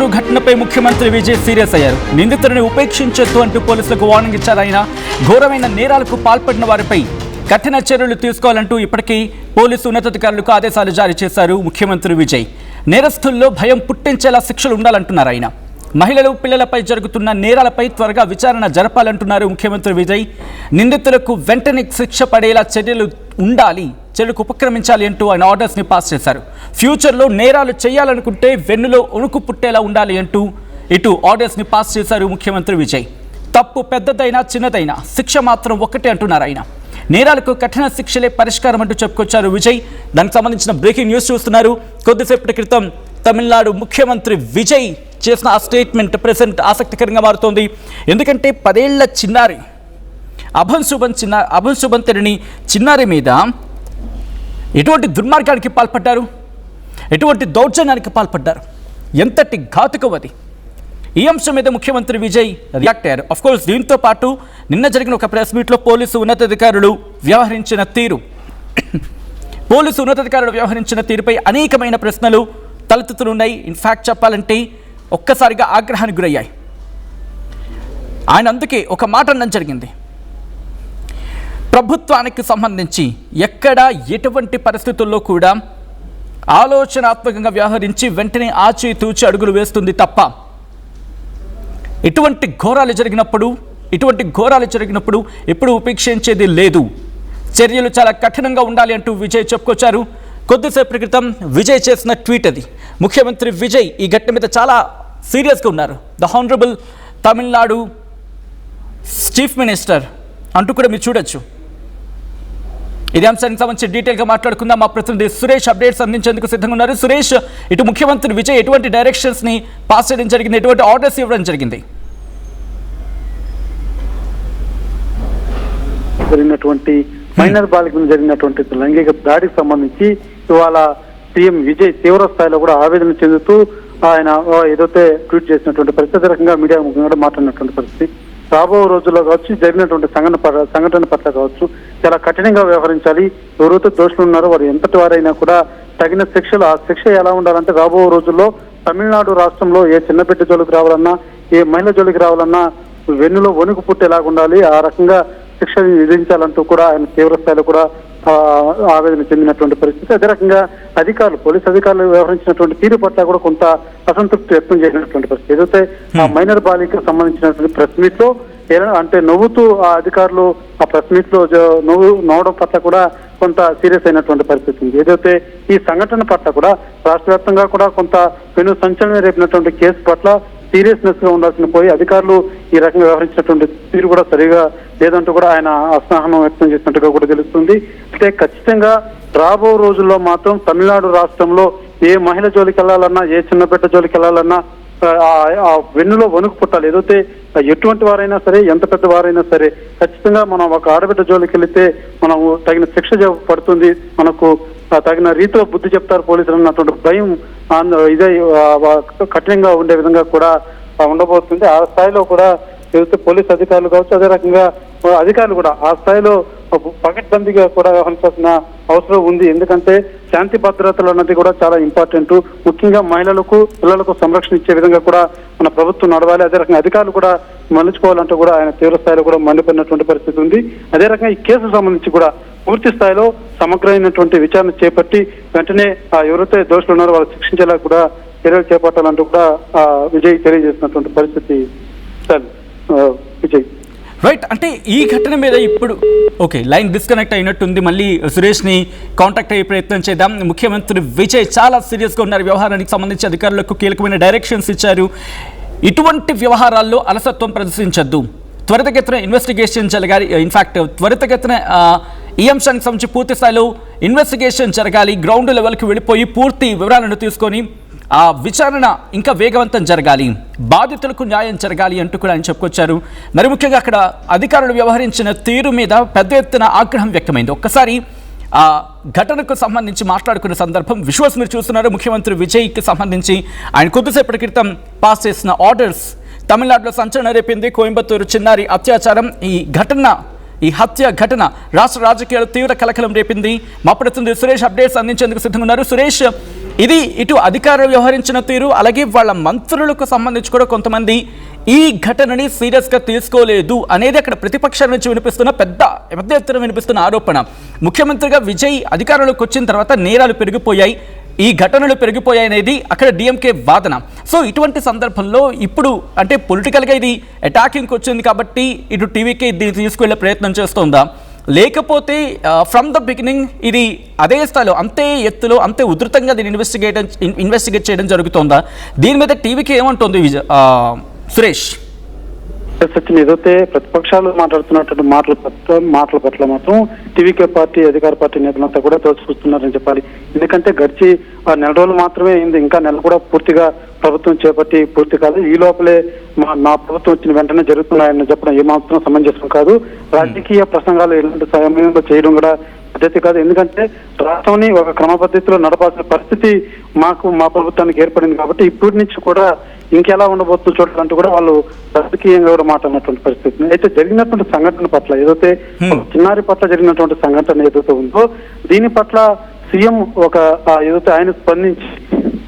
చిత్తూరు ఘటనపై ముఖ్యమంత్రి విజయ్ సీరియస్ అయ్యారు. నిందితులను ఉపేక్షించొద్దు అంటూ పోలీసులకు వార్నింగ్ ఇచ్చారు ఆయన. ఘోరమైన నేరాలకు పాల్పడిన వారిపై కఠిన చర్యలు తీసుకోవాలంటూ ఇప్పటికీ పోలీసు ఉన్నతాధికారులకు ఆదేశాలు జారీ చేశారు ముఖ్యమంత్రి విజయ్. నేరస్తుల్లో భయం పుట్టించేలా శిక్షలు ఉండాలంటున్నారు ఆయన. మహిళలు, పిల్లలపై జరుగుతున్న నేరాలపై త్వరగా విచారణ జరపాలంటున్నారు ముఖ్యమంత్రి విజయ్. నిందితులకు వెంటనే శిక్ష పడేలా చర్యలు ఉండాలి, చర్యలకు ఉపక్రమించాలి అంటూ ఆయన ఆర్డర్స్ని పాస్ చేశారు. ఫ్యూచర్లో నేరాలు చేయాలనుకుంటే వెన్నులో వణుకు పుట్టేలా ఉండాలి అంటూ ఇటు ఆర్డర్స్ని పాస్ చేశారు ముఖ్యమంత్రి విజయ్. తప్పు పెద్దదైనా చిన్నదైనా శిక్ష మాత్రం ఒక్కటే అంటున్నారు ఆయన. నేరాలకు కఠిన శిక్షలే పరిష్కారం అంటూ చెప్పుకొచ్చారు విజయ్. దానికి సంబంధించిన బ్రేకింగ్ న్యూస్ చూస్తున్నారు. కొద్దిసేపటి క్రితం తమిళనాడు ముఖ్యమంత్రి విజయ్ చేసిన ఆ స్టేట్మెంట్ ప్రెసెంట్ ఆసక్తికరంగా మారుతోంది. ఎందుకంటే 10 ఏళ్ల చిన్నారి అభన్ సుబన్ తెరని చిన్నారి మీద ఎటువంటి దుర్మార్గానికి పాల్పడ్డారు, ఎటువంటి దౌర్జన్యానికి పాల్పడ్డారు, ఎంతటి ఘాతుకం అది. ఈ అంశం మీద ముఖ్యమంత్రి విజయ్ రియాక్ట్ అయ్యారు. అఫ్కోర్స్ దీంతో పాటు నిన్న జరిగిన ఒక ప్రెస్ మీట్లో పోలీసు ఉన్నతాధికారులు వ్యవహరించిన తీరుపై అనేకమైన ప్రశ్నలు తలెత్తుతున్నాయి. ఇన్ఫ్యాక్ట్ చెప్పాలంటే ఒక్కసారిగా ఆగ్రహానికి గురయ్యాయి. ఆయన అందుకే ఒక మాట అనడం జరిగింది. ప్రభుత్వానికి సంబంధించి ఎక్కడ ఎటువంటి పరిస్థితుల్లో కూడా ఆలోచనాత్మకంగా వ్యవహరించి వెంటనే ఆచితూచి అడుగులు వేస్తుంది తప్ప ఇటువంటి ఘోరాలు జరిగినప్పుడు ఎప్పుడు ఉపేక్షించేది లేదు. చర్యలు చాలా కఠినంగా ఉండాలి అంటూ విజయ్ చెప్పుకొచ్చారు. కొద్దిసేపటి క్రితం విజయ్ చేసిన ట్వీట్ అది. ముఖ్యమంత్రి విజయ్ ఈ ఘటన మీద చాలా సీరియస్గా ఉన్నారు. The honourable Tamil Nadu chief minister అంటూ కూడా మీరు చూడొచ్చు. ఇదే అంశానికి సంబంధించి డీటెయిల్గా మాట్లాడుకుందాం. మా ప్రతినిధి సురేష్ అప్డేట్స్ అందించేందుకు సిద్ధంగా ఉన్నారు. సురేష్, ఇటు ముఖ్యమంత్రి విజయ్ ఎటువంటి డైరెక్షన్స్ని పాస్ చేయడం జరిగింది, ఎటువంటి ఆర్డర్స్ ఇవ్వడం జరిగింది? జరిగినటువంటి మైనర్ బాలికలు జరిగినటువంటి లైంగిక దాడికి సంబంధించి ఇవాళ సీఎం విజయ్ తీవ్ర స్థాయిలో కూడా ఆవేదన చెందుతూ ఆయన ఏదైతే ట్వీట్ చేసినటువంటి పరిస్థితి, రకంగా మీడియా ముఖంగా మాట్లాడినటువంటి పరిస్థితి. రాబో రోజుల్లో కావచ్చు, జరిగినటువంటి సంఘటన పట్ల కావచ్చు, చాలా కఠినంగా వ్యవహరించాలి. ఎవరైతే దోషులు ఉన్నారో వారు ఎంతటి వారైనా కూడా తగిన శిక్షలు, ఆ శిక్ష ఎలా ఉండాలంటే రాబో రోజుల్లో తమిళనాడు రాష్ట్రంలో ఏ చిన్న బిడ్డ జోలికి రావాలన్నా, ఏ మహిళ జోలికి రావాలన్నా వెన్నులో వణుకు పుట్టేలాగా ఉండాలి. ఆ రకంగా శిక్ష విధించాలంటూ కూడా ఆయన తీవ్ర స్థాయిలో కూడా ఆవేదన చెందినటువంటి పరిస్థితి. అదే రకంగా పోలీసు అధికారులు వ్యవహరించినటువంటి తీరు పట్ల కూడా కొంత అసంతృప్తి వ్యక్తం చేసినటువంటి పరిస్థితి. ఏదైతే ఆ మైనర్ బాలికకు సంబంధించినటువంటి ప్రెస్ మీట్ లో అంటే నవ్వుతూ ఆ అధికారులు ఆ ప్రెస్ మీట్ లో నవ్వడం పట్ల కూడా కొంత సీరియస్ అయినటువంటి పరిస్థితి ఉంది. ఏదైతే ఈ సంఘటన పట్ల కూడా రాష్ట్ర వ్యాప్తంగా కూడా కొంత పెను సంచలనం రేపినటువంటి కేసు పట్ల సీరియస్నెస్ గా ఉండాల్సిన పోయి అధికారులు ఈ రకంగా వ్యవహరించినటువంటి తీరు కూడా సరిగా లేదంటూ కూడా ఆయన అసహనం వ్యక్తం చేసినట్టుగా కూడా తెలుస్తుంది. అంటే ఖచ్చితంగా రాబో రోజుల్లో మాత్రం తమిళనాడు రాష్ట్రంలో ఏ మహిళ జోలికి వెళ్ళాలన్నా, ఏ చిన్న బిడ్డ జోలికి వెళ్ళాలన్నా ఆ వెన్నులో వణుకు పుట్టాలి. ఏదైతే ఎటువంటి వారైనా సరే, ఎంత పెద్ద వారైనా సరే, ఖచ్చితంగా మనం ఒక ఆడబిడ్డ జోలికి వెళితే మనము తగిన శిక్ష పడుతుంది, మనకు తగిన రీతిలో బుద్ధి చెప్తారు పోలీసులు అన్నటువంటి భయం ఇదే కఠినంగా ఉండే విధంగా కూడా ఉండబోతుంది. ఆ స్థాయిలో కూడా ఏదైతే పోలీసు అధికారులు కావచ్చు, అదే రకంగా అధికారులు కూడా ఆ స్థాయిలో పకడ్బందీగా కూడా వ్యవహరించాల్సిన అవసరం ఉంది. ఎందుకంటే శాంతి భద్రతలు అన్నది కూడా చాలా ఇంపార్టెంట్. ముఖ్యంగా మహిళలకు, పిల్లలకు సంరక్షణ ఇచ్చే విధంగా కూడా మన ప్రభుత్వం నడవాలి. అదే రకంగా అధికారులు కూడా మలుచుకోవాలంటూ కూడా ఆయన తీవ్ర స్థాయిలో కూడా మండిపోయినటువంటి పరిస్థితి ఉంది. అదే రకంగా ఈ కేసుకు సంబంధించి కూడా పూర్తి స్థాయిలో సమగ్రమైనటువంటి విచారణ చేపట్టి వెంటనే ఎవరైతే దోషులు ఉన్నారో వాళ్ళు శిక్షించేలా కూడా చర్యలు చేపట్టాలంటూ కూడా విజయ్ తెలియజేసినటువంటి పరిస్థితి. విజయ్ రైట్, అంటే ఈ ఘటన మీద ఇప్పుడు లైన్ డిస్కనెక్ట్ అయినట్టుంది. మళ్ళీ సురేష్ని కాంటాక్ట్ అయ్యే ప్రయత్నం చేద్దాం. ముఖ్యమంత్రి విజయ్ చాలా సీరియస్గా ఉన్నారు. వ్యవహారానికి సంబంధించి అధికారులకు కీలకమైన డైరెక్షన్స్ ఇచ్చారు. ఇటువంటి వ్యవహారాల్లో అలసత్వం ప్రదర్శించద్దు, త్వరితగతిన ఇన్వెస్టిగేషన్ జరగాలి. ఇన్ఫ్యాక్ట్ త్వరితగతిన ఈ అంశానికి సంబంధించి పూర్తి స్థాయిలో ఇన్వెస్టిగేషన్ జరగాలి. గ్రౌండ్ లెవెల్కి వెళ్ళిపోయి పూర్తి వివరాలను తీసుకొని ఆ విచారణ ఇంకా వేగవంతం జరగాలి, బాధితులకు న్యాయం జరగాలి అంటూ కూడా ఆయన చెప్పుకొచ్చారు. మరి ముఖ్యంగా అక్కడ అధికారులు వ్యవహరించిన తీరు మీద పెద్ద ఎత్తున ఆగ్రహం వ్యక్తమైంది. ఒక్కసారి ఆ ఘటనకు సంబంధించి మాట్లాడుకునే సందర్భం విజువల్స్ మీరు చూస్తున్నారు. ముఖ్యమంత్రి విజయ్కి సంబంధించి ఆయన కొద్దిసేపటి క్రితం పాస్ చేసిన ఆర్డర్స్ తమిళనాడులో సంచలనం రేపింది. కోయంబత్తూరు చిన్నారి అత్యాచారం, ఈ హత్య ఘటన రాష్ట్ర రాజకీయాలు తీవ్ర కలకలం రేపింది. మా ప్రతినిధి సురేష్ అప్డేట్స్ అందించేందుకు సిద్ధంగా ఉన్నారు. సురేష్, ఇది ఇటు అధికారులు వ్యవహరించిన తీరు, అలాగే వాళ్ళ మంత్రులకు సంబంధించి కూడా కొంతమంది ఈ ఘటనని సీరియస్గా తీసుకోలేదు అనేది అక్కడ ప్రతిపక్షాల నుంచి వినిపిస్తున్న పెద్ద ఎత్తున వినిపిస్తున్న ఆరోపణ. ముఖ్యమంత్రిగా విజయ్ అధికారంలోకి వచ్చిన తర్వాత నేరాలు పెరిగిపోయాయి, ఈ ఘటనలు పెరిగిపోయాయి అనేది అక్కడ డిఎంకే వాదన. సో ఇటువంటి సందర్భంలో ఇప్పుడు అంటే పొలిటికల్గా ఇది అటాకింగ్కి వచ్చింది కాబట్టి ఇటు టీవీకే దీన్ని తీసుకువెళ్ళే ప్రయత్నం చేస్తోందా, లేకపోతే ఫ్రమ్ ద బిగినింగ్ ఇది అదే స్థాయిలో అంతే ఎత్తులో అంతే ఉధృతంగా దీన్ని ఇన్వెస్టిగేట్ చేయడం జరుగుతోందా? దీని మీద టీవీకి ఏమంటుంది సురేష్? సచిన్, ఏదైతే ప్రతిపక్షాలు మాట్లాడుతున్నటువంటి మాటల పట్ల మాత్రం టీవీకే పార్టీ అధికార పార్టీ నేతలంతా కూడా తోసిపుస్తున్నారని చెప్పాలి. ఎందుకంటే గడిచి 4 రోజులు మాత్రమే అయింది, ఇంకా నెల కూడా పూర్తిగా ప్రభుత్వం చేపట్టి పూర్తి కాదు. ఈ లోపలే నా ప్రభుత్వం వచ్చిన వెంటనే జరుగుతున్నాయని చెప్పడం ఏమాత్రం సమంజసం కాదు. రాజకీయ ప్రసంగాలు ఇలాంటి సమయంలో చేయడం కూడా పద్ధతి కాదు. ఎందుకంటే రాష్ట్రాన్ని ఒక క్రమ పద్ధతిలో నడపాల్సిన పరిస్థితి మా ప్రభుత్వానికి ఏర్పడింది కాబట్టి ఇప్పటి నుంచి కూడా ఇంకెలా ఉండబోతుందో చూడాలంటూ కూడా వాళ్ళు రాజకీయంగా కూడా మాట్లాడినటువంటి పరిస్థితి. అయితే జరిగినటువంటి సంఘటన పట్ల ఏదైతే చిన్నారి పట్ల జరిగినటువంటి సంఘటన ఏదైతే ఉందో దీని పట్ల సీఎం ఏదైతే ఆయన స్పందించి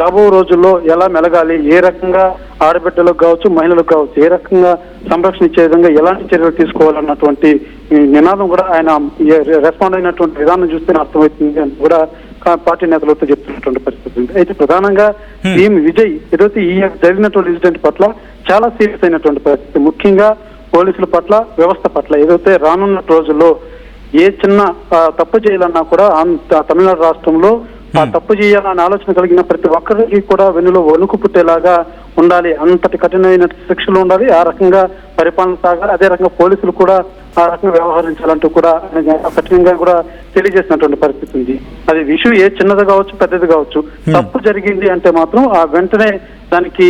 రాబో రోజుల్లో ఎలా మెలగాలి, ఏ రకంగా ఆడబిడ్డలకు కావచ్చు మహిళలకు కావచ్చు ఏ రకంగా సంరక్షణ ఇచ్చే విధంగా ఎలాంటి చర్యలు తీసుకోవాలన్నటువంటి నినాదం కూడా ఆయన రెస్పాండ్ అయినటువంటి విధానం చూస్తేనే అర్థమవుతుంది అని కూడా పార్టీ నేతలతో చెప్తున్నటువంటి పరిస్థితి ఉంది. అయితే ప్రధానంగా సీఎం విజయ్ ఏదైతే ఈ జరిగినటువంటి ఇన్సిడెంట్ పట్ల చాలా సీరియస్ అయినటువంటి పరిస్థితి, ముఖ్యంగా పోలీసుల పట్ల వ్యవస్థ పట్ల ఏదైతే రానున్న రోజుల్లో ఏ చిన్న తప్పు చేయాలన్నా కూడా తమిళనాడు రాష్ట్రంలో ఆ తప్పు చేయాలనే ఆలోచన కలిగిన ప్రతి ఒక్కరికి కూడా వెన్నులో వణుకు పుట్టేలాగా ఉండాలి, అంతటి కఠినమైన శిక్షలు ఉండాలి, ఆ రకంగా పరిపాలన సాగాలి, అదే రకంగా పోలీసులు కూడా ఆ రకంగా వ్యవహరించాలంటూ కూడా కఠినంగా కూడా తెలియజేసినటువంటి పరిస్థితి ఉంది. అది విషయం ఏ చిన్నది కావచ్చు పెద్దది కావచ్చు, తప్పు జరిగింది అంటే మాత్రం ఆ వెంటనే దానికి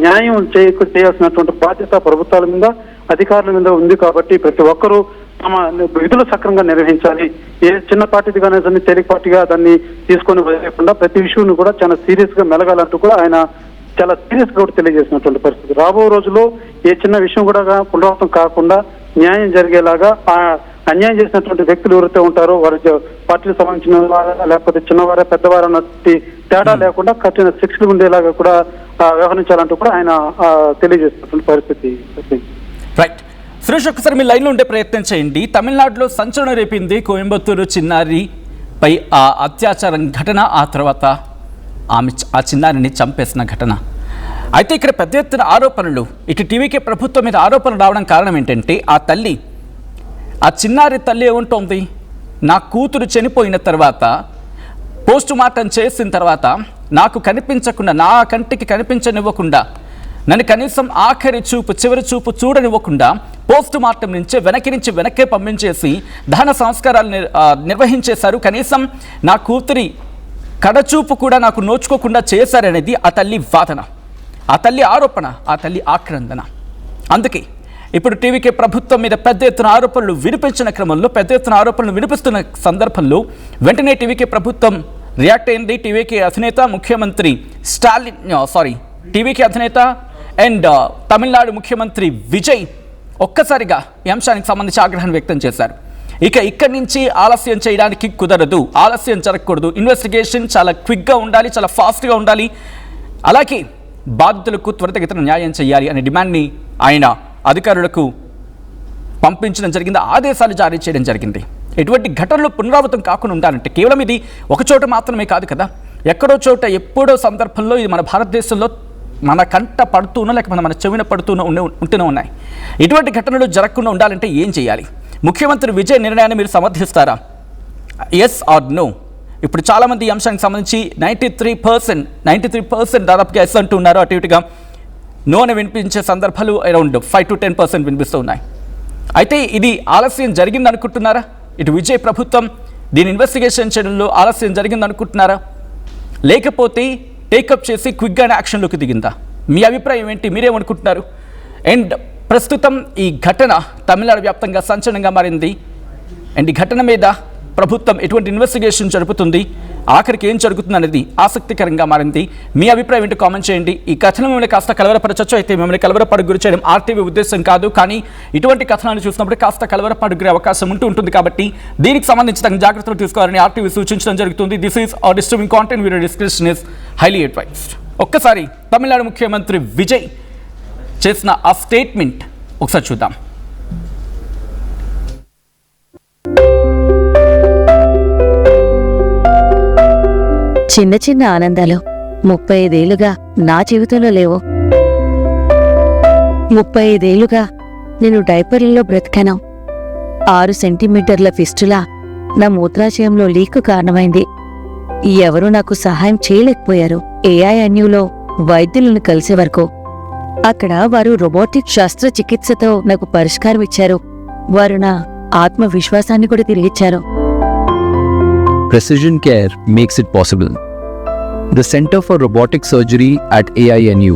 న్యాయం చేయాల్సినటువంటి బాధ్యత ప్రభుత్వాల మీద అధికారుల మీద ఉంది. కాబట్టి ప్రతి ఒక్కరూ తమ విధులు సక్రమంగా నిర్వహించాలి. ఏ చిన్న పార్టీది కానీ దాన్ని తేలికపాటిగా దాన్ని తీసుకొని వదిలేకుండా ప్రతి విషయాన్ని కూడా చాలా సీరియస్ గా మెలగాలంటూ కూడా ఆయన చాలా సీరియస్ గా కూడా తెలియజేసినటువంటి పరిస్థితి. రాబో రోజుల్లో ఏ చిన్న విషయం కూడా పునరావృతం కాకుండా న్యాయం జరిగేలాగా ఆ అన్యాయం చేసినటువంటి వ్యక్తులు ఎవరైతే ఉంటారో వారి పార్టీకి సంబంధించిన వారా లేకపోతే చిన్నవారా పెద్దవారా అన్నటువంటి తేడా లేకుండా కఠిన శిక్షలు ఉండేలాగా కూడా వ్యవహరించాలంటూ కూడా ఆయన తెలియజేసినటువంటి పరిస్థితి. రైట్ సురేష్, ఒక్కసారి మీ లైన్లో ఉండే ప్రయత్నం చేయండి. తమిళనాడులో సంచలనం రేపింది కోయంబత్తూరు చిన్నారిపై ఆ అత్యాచారం ఘటన, ఆ తర్వాత ఆ చిన్నారిని చంపేసిన ఘటన. అయితే ఇక్కడ పెద్ద ఎత్తున ఆరోపణలు, ఇటు టీవీకే ప్రభుత్వం మీద ఆరోపణలు రావడం కారణం ఏంటంటే ఆ చిన్నారి తల్లి ఏముంటోంది, నా కూతురు చనిపోయిన తర్వాత పోస్ట్ మార్టం చేసిన తర్వాత నాకు కనిపించకుండా, నా కంటికి కనిపించనివ్వకుండా, నన్ను కనీసం ఆఖరి చూపు చివరి చూపు చూడనివ్వకుండా పోస్ట్ మార్టం నుంచే వెనక్కే పంపించేసి దహన సంస్కారాలు నిర్వహించేశారు. కనీసం నా కూతురి కడచూపు కూడా నాకు నోచుకోకుండా చేశారనేది ఆ తల్లి వాదన, ఆ తల్లి ఆరోపణ, ఆ తల్లి ఆక్రందన. అందుకే ఇప్పుడు టీవీకే ప్రభుత్వం మీద పెద్ద ఎత్తున ఆరోపణలు వినిపించిన క్రమంలో, పెద్ద ఎత్తున ఆరోపణలు వినిపిస్తున్న సందర్భంలో వెంటనే టీవీకే ప్రభుత్వం రియాక్ట్ అయింది. టీవీకే అధినేత ముఖ్యమంత్రి టీవీకే అధినేత అండ్ తమిళనాడు ముఖ్యమంత్రి విజయ్ ఒక్కసారిగా ఈ అంశానికి సంబంధించి ఆగ్రహం వ్యక్తం చేశారు. ఇక్కడి నుంచి ఆలస్యం చేయడానికి కుదరదు, ఆలస్యం జరగకూడదు, ఇన్వెస్టిగేషన్ చాలా క్విక్గా ఉండాలి, చాలా ఫాస్ట్గా ఉండాలి, అలాగే బాధితులకు త్వరితగతిన న్యాయం చేయాలి అనే డిమాండ్ని ఆయన అధికారులకు పంపించడం జరిగింది, ఆదేశాలు జారీ చేయడం జరిగింది. ఎటువంటి ఘటనలు పునరావృతం కాకుండా ఉండాలంటే కేవలం ఇది ఒక చోట మాత్రమే కాదు కదా, ఎక్కడో చోట ఎప్పుడో సందర్భంలో ఇది మన భారతదేశంలో మన కంట పడుతూనో లేకపోతే మన చెవిన పడుతూనో ఉంటూనే ఉన్నాయి. ఇటువంటి ఘటనలు జరగకుండా ఉండాలంటే ఏం చేయాలి? ముఖ్యమంత్రి విజయ్ నిర్ణయాన్ని మీరు సమర్థిస్తారా? Yes are no? ఇప్పుడు చాలామంది ఈ అంశానికి సంబంధించి 93% దాదాపుగా ఎస్ అంటూ ఉన్నారు. అటు ఇటుగా నో అని వినిపించే సందర్భాలు అరౌండ్ 5 to 10% వినిపిస్తూ ఉన్నాయి. అయితే ఇది ఆలస్యం జరిగింది అనుకుంటున్నారా? ఇటు విజయ్ ప్రభుత్వం దీని ఇన్వెస్టిగేషన్ చేయడంలో ఆలస్యం జరిగింది అనుకుంటున్నారా, లేకపోతే టేకప్ చేసి క్విక్గానే యాక్షన్లోకి దిగిందా? మీ అభిప్రాయం ఏంటి? మీరేమనుకుంటున్నారు? అండ్ ప్రస్తుతం ఈ ఘటన తమిళనాడు వ్యాప్తంగా సంచలనంగా మారింది. అండ్ ఈ ఘటన మీద ప్రభుత్వం ఎటువంటి ఇన్వెస్టిగేషన్ జరుపుతుంది, ఆఖరికి ఏం జరుగుతుంది అనేది ఆసక్తికరంగా మారింది. మీ అభిప్రాయం ఏంటో కామెంట్ చేయండి. ఈ కథనం మిమ్మల్ని కాస్త కలవరపరచచ్చు, అయితే మిమ్మల్ని కలవరపడకు గురి చేయడం ఆర్టీవీ ఉద్దేశం కాదు. కానీ ఇటువంటి కథనాలు చూసినప్పుడు కాస్త కలవరపడకు గురే అవకాశం ఉంటుంది కాబట్టి దీనికి సంబంధించి తగిన జాగ్రత్తలు తీసుకోవాలని ఆర్టీవీ సూచించడం జరుగుతుంది. This is are disturbing content, video description is highly advised. ఒక్కసారి తమిళనాడు ముఖ్యమంత్రి విజయ్ చేసిన ఆ స్టేట్మెంట్ ఒకసారి చూద్దాం. చిన్న చిన్న ఆనందాలు 35 ఏళ్లుగా నా జీవితంలో లేవు. 35 ఏళ్లుగా నేను డైపర్లలో బ్రతికాను. 6 సెంటీమీటర్ల ఫిస్టులా నా మూత్రాశయంలో లీక్ కారణమైంది. ఎవరూ నాకు సహాయం చేయలేకపోయారు. ఏఐఎన్యూలో వైద్యులను కలిసే వరకు. అక్కడ వారు రోబోటిక్ శస్త్రచికిత్సతో నాకు పరిష్కారం ఇచ్చారు. వారు నా ఆత్మవిశ్వాసాన్ని కూడా తిరిగిచ్చారు. Precision care makes it possible. The Center for Robotic Surgery at AINU